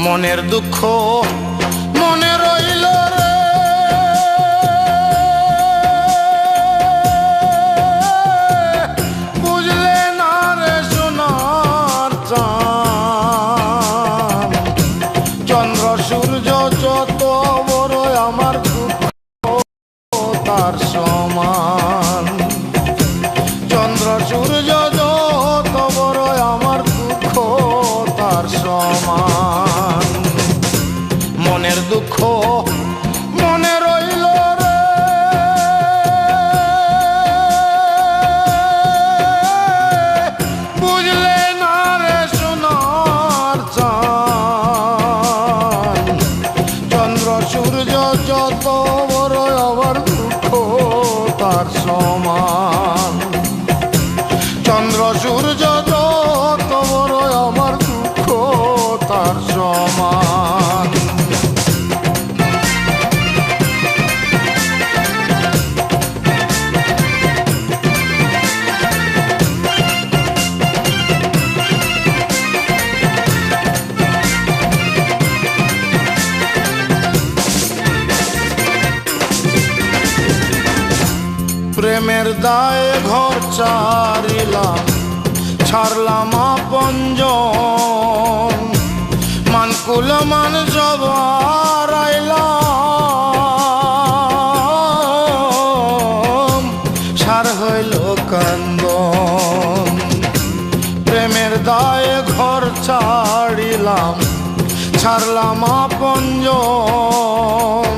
মনের দুঃখ মনে রইল রে, বুঝলে না রে সোনার চাঁদ। চন্দ্র সূর্য যত বড় আমার দুঃখ তার সমান। চন্দ্র সূর্য যত বড় আমার দুঃখ তার সমান। মনের দুঃখ মনে রইল রে, বুঝলে না রে সোনার চাঁদ। চন্দ্র সূর্য যত বড় আমার দুঃখ তার সমান। চন্দ্র সূর্য যত বড় আমার দুঃখ তার সমান। প্রেমের দায়ে ঘর ছাড়িলাম, ছাড়লাম আপনজন। মানকুল মান সব হারাইলাম, সার হইল কান্দন। প্রেমের দায়ে ঘর ছাড়িলাম, ছাড়লাম আপনজন।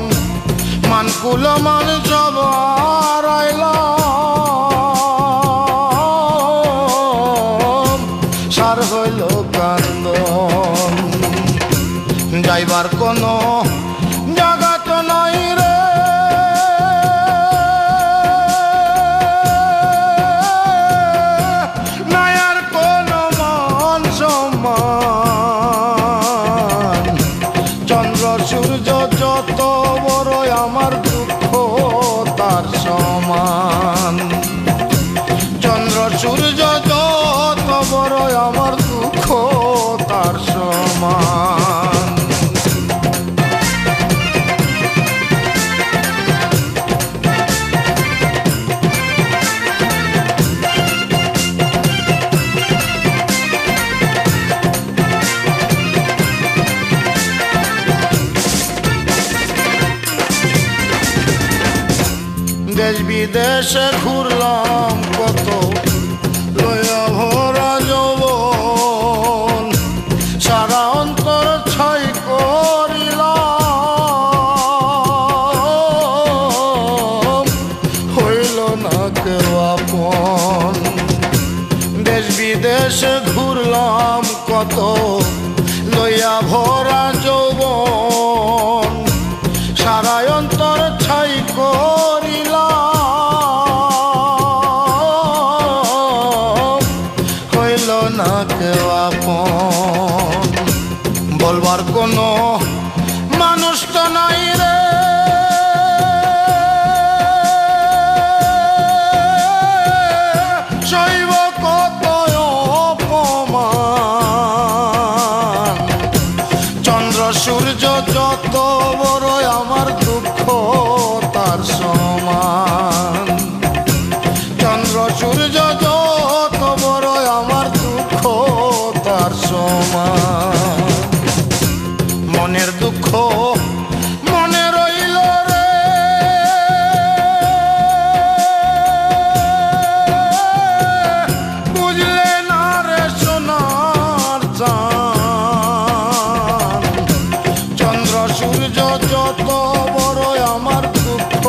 মানকুল মান সব হারাইলাম, সার হইল কান্দন। যাইবার কোনো জায়গা তো নাই রে, নাই আর কোনো মান সম্মান। চন্দ্র সূর্য যত বড় আমার দুঃখ তার সমান। চন্দ্র সূর্য যত বড় আমার দুঃখ তার সমান। দেশ বিদেশে ঘুরলাম কত, লইয়া ভরা যৌবন। সারা অন্তর ছাই করিলাম, হইল না কেউ আপন। দেশ বিদেশে ঘুরলাম কত, লইয়া ভরা যৌবন। সারা অন্তর ছাই করিলাম, হইল না কেউ আপন। বলবার কোনো মানুষ তো নাই রে, সইব কত অপমান। চন্দ্র সূর্য যত বড় আমার দুঃখ তার সমান। চন্দ্র সূর্য যত বড় আমার দুঃখ তার সমান। মনের দুঃখ মনে রইল রে, বুঝলে না রে সোনার চাঁদ। চন্দ্র সূর্য যত বড় আমার দুঃখ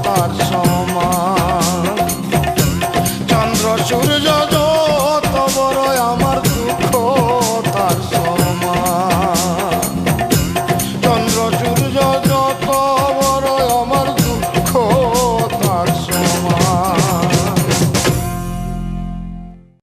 তার সমান। চন্দ্র সূর্য যত বড় আমার